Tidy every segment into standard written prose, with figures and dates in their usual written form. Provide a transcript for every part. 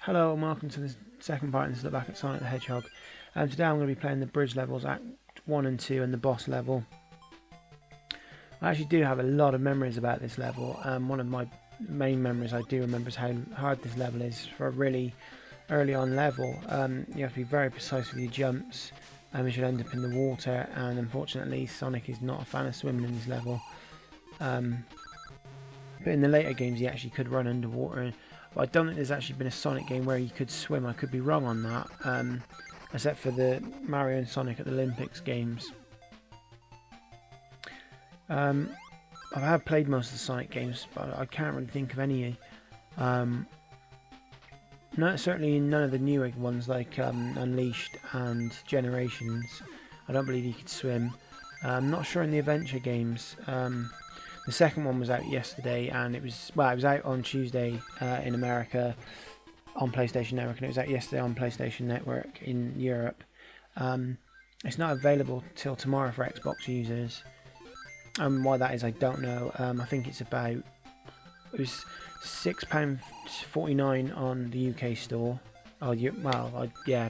Hello and welcome to the second part in this look back at Sonic the Hedgehog. Today I'm going to be playing the bridge levels, Act 1 and 2 and the boss level. I actually do have a lot of memories about this level. One of my main memories I do remember is how hard this level is for a really early on level. You have to be very precise with your jumps. You should end up in the water, and unfortunately Sonic is not a fan of swimming in this level. But in the later games he actually could run underwater. But I don't think there's actually been a Sonic game where you could swim. I could be wrong on that, except for the Mario and Sonic at the Olympics games. I have played most of the Sonic games, but I can't really think of any. Certainly none of the newer ones like Unleashed and Generations. I don't believe you could swim. I'm not sure in the adventure games. The second one was out yesterday, and it was out on Tuesday in America on PlayStation Network, and it was out yesterday on PlayStation Network in Europe. It's not available till tomorrow for Xbox users. Why that is, I don't know. I think it was £6.49 on the UK store. Yeah.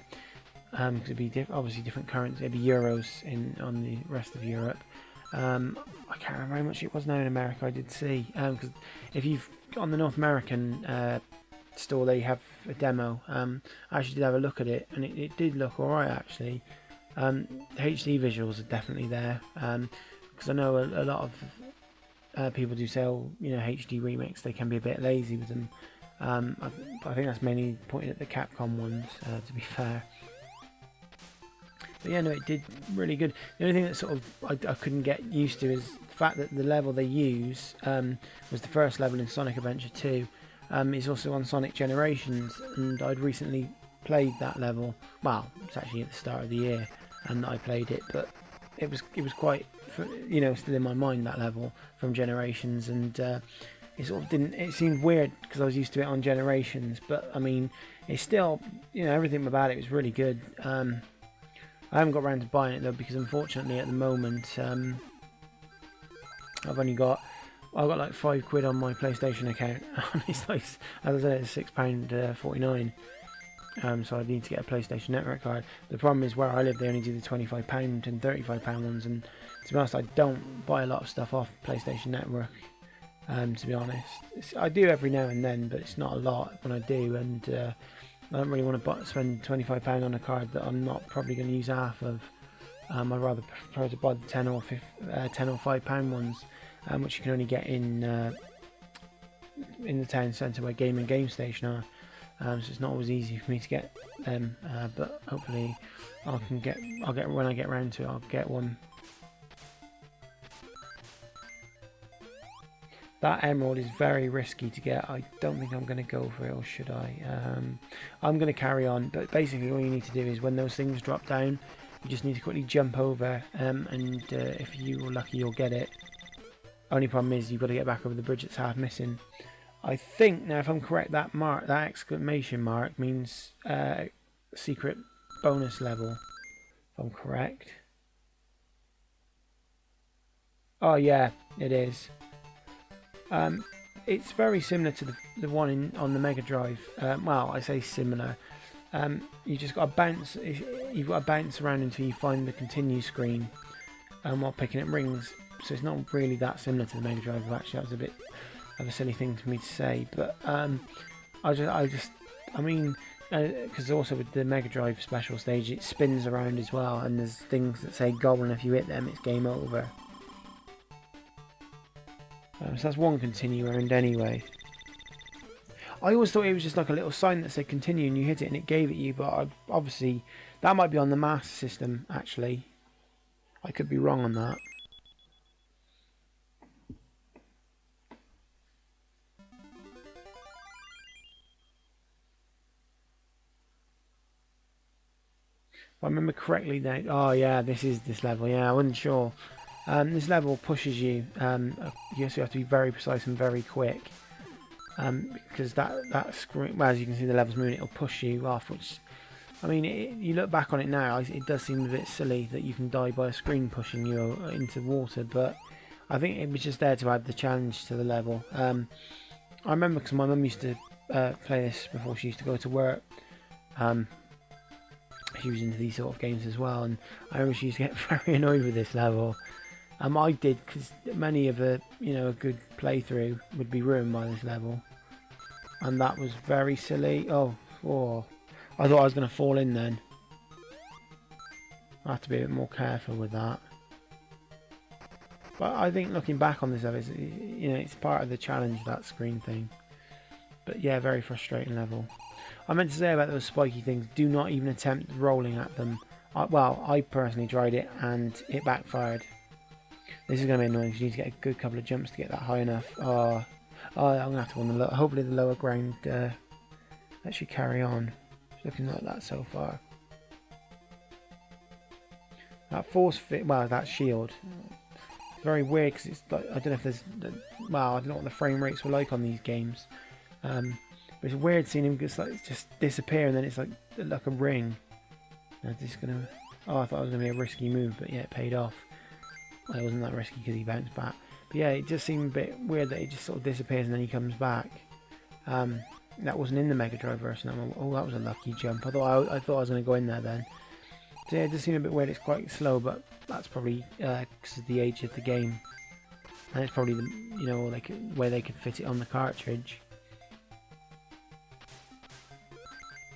It'd be obviously different currency. It'd be euros on the rest of Europe. I can't remember how much it was now in America. I did see, because if you've on the North American store, they have a demo. I actually did have a look at it, and it did look alright actually. The HD visuals are definitely there, because I know a lot of people do say, oh, HD remakes, they can be a bit lazy with them. I think that's mainly pointing at the Capcom ones, to be fair. But yeah, no, it did really good. The only thing that sort of I couldn't get used to is the fact that the level they use was the first level in Sonic Adventure 2. It's also on Sonic Generations, and I'd recently played that level. Well, it's actually at the start of the year, and I played it, but it was quite, still in my mind, that level from Generations, and it sort of didn't. It seemed weird because I was used to it on Generations, but I mean, it's still, everything about it was really good. I haven't got around to buying it though, because unfortunately at the moment I've got like £5 on my PlayStation account. It's like, as I said, it's £6.49. So I need to get a PlayStation Network card. The problem is where I live, they only do the £25 and £35 ones, and to be honest, I don't buy a lot of stuff off PlayStation Network. To be honest, I do every now and then, but it's not a lot when I do, and I don't really want to spend £25 on a card that I'm not probably going to use half of. I'd rather prefer to buy the £10 or £5 ones, which you can only get in the town centre where Game and Game Station are. So it's not always easy for me to get them, but hopefully I'll get when I get around to it, I'll get one. That emerald is very risky to get. I don't think I'm going to go for it, or should I? I'm going to carry on, but basically all you need to do is when those things drop down, you just need to quickly jump over, and if you're lucky you'll get it. Only problem is you've got to get back over the bridge that's half missing. I think, now if I'm correct, that exclamation mark means secret bonus level, if I'm correct. Oh yeah, it is. It's very similar to the one on the Mega Drive. Well, I say similar. You just got to bounce. You've got to bounce around until you find the continue screen, while picking up rings. So it's not really that similar to the Mega Drive. Actually, that was a bit of a silly thing for me to say. But because also with the Mega Drive special stage, it spins around as well, and there's things that say "goal," and if you hit them, it's game over. So that's one continue round anyway. I always thought it was just like a little sign that said continue and you hit it and it gave it you, but obviously that might be on the Master System actually. I could be wrong on that. If I remember correctly, oh yeah, this is this level. Yeah, I wasn't sure. This level pushes you. You also have to be very precise and very quick, because that screen, well, as you can see, the level's moving. It'll push you off. Which, I mean, you look back on it now, it does seem a bit silly that you can die by a screen pushing you into water. But I think it was just there to add the challenge to the level. I remember because my mum used to play this before she used to go to work. She was into these sort of games as well, and I remember she used to get very annoyed with this level. I did, because many of a good playthrough would be ruined by this level, and that was very silly. Oh, I thought I was going to fall in then. I have to be a bit more careful with that. But I think looking back on this level, it's part of the challenge, that screen thing. But yeah, very frustrating level. I meant to say about those spiky things, do not even attempt rolling at them. Well, I personally tried it and it backfired. This is going to be annoying because you need to get a good couple of jumps to get that high enough. I'm going to have to want hopefully the lower ground that should carry on. It's looking like that so far. That force fit, well, that shield. Very weird because it's like, I don't know if there's, well, I don't know what the frame rates were like on these games. But it's weird seeing him just disappear and then it's like a ring. I'm just gonna. Oh, I thought it was gonna be a risky move, but yeah, it paid off. Well, it wasn't that risky because he bounced back. But yeah, it just seemed a bit weird that he just sort of disappears and then he comes back. That wasn't in the Mega Drive version. Oh, that was a lucky jump. I thought I was gonna go in there then. So yeah, it just seemed a bit weird. It's quite slow, but that's probably because of the age of the game, and it's probably where they could fit it on the cartridge.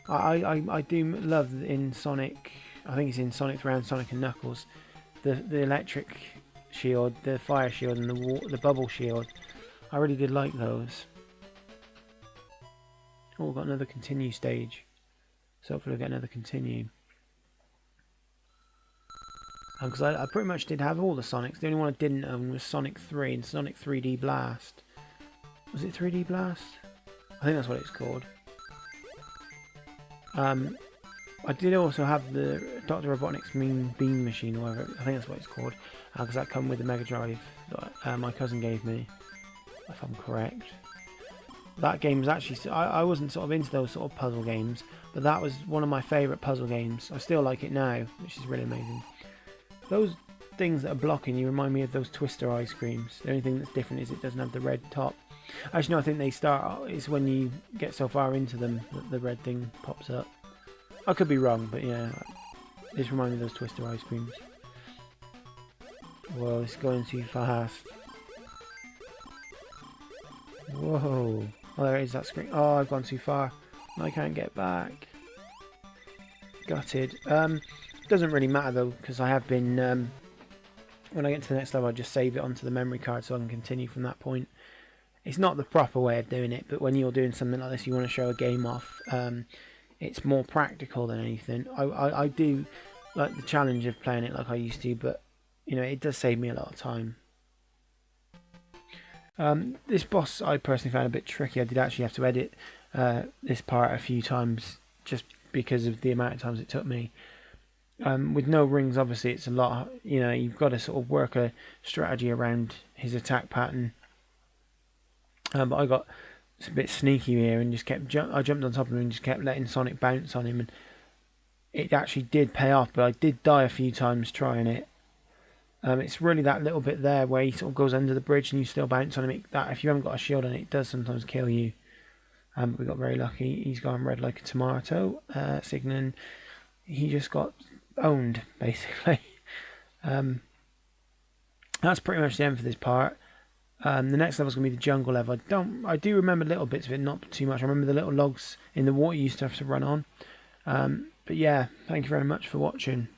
I do love in Sonic, I think it's in Sonic 3 and Sonic and Knuckles, the electric shield, the fire shield and the bubble shield. I really did like those. Oh, we've got another continue stage. So hopefully we'll get another continue. Because I pretty much did have all the Sonics. The only one I didn't own was Sonic 3 and Sonic 3D Blast. Was it 3D Blast? I think that's what it's called. I did also have the Dr. Robotnik's Mean Beam Machine, or whatever, I think that's what it's called, because that came with the Mega Drive that my cousin gave me, if I'm correct. That game was actually, I wasn't sort of into those sort of puzzle games, but that was one of my favourite puzzle games. I still like it now, which is really amazing. Those things that are blocking you remind me of those Twister ice creams. The only thing that's different is it doesn't have the red top. Actually, no, I think they start, it's when you get so far into them that the red thing pops up. I could be wrong, but yeah, this reminds me of those Twister ice creams. Whoa, it's going too fast. Whoa. Oh, there it is, that screen. Oh, I've gone too far. I can't get back. Gutted. Doesn't really matter though, because I have been, when I get to the next level, I just save it onto the memory card so I can continue from that point. It's not the proper way of doing it, but when you're doing something like this, you want to show a game off. It's more practical than anything. I do like the challenge of playing it like I used to, but it does save me a lot of time. This boss I personally found a bit tricky. I did actually have to edit this part a few times just because of the amount of times it took me. With no rings, obviously it's a lot. You've got to sort of work a strategy around his attack pattern. But I got a bit sneaky here and just kept I jumped on top of him and just kept letting Sonic bounce on him, and it actually did pay off. But I did die a few times trying it. It's really that little bit there where he sort of goes under the bridge and you still bounce on him. That if you haven't got a shield on it, it does sometimes kill you. We got very lucky. He's gone red like a tomato, signaling he just got owned basically. That's pretty much the end for this part. The next level is going to be the jungle level. I do remember little bits of it, not too much. I remember the little logs in the water you used to have to run on. But yeah, thank you very much for watching.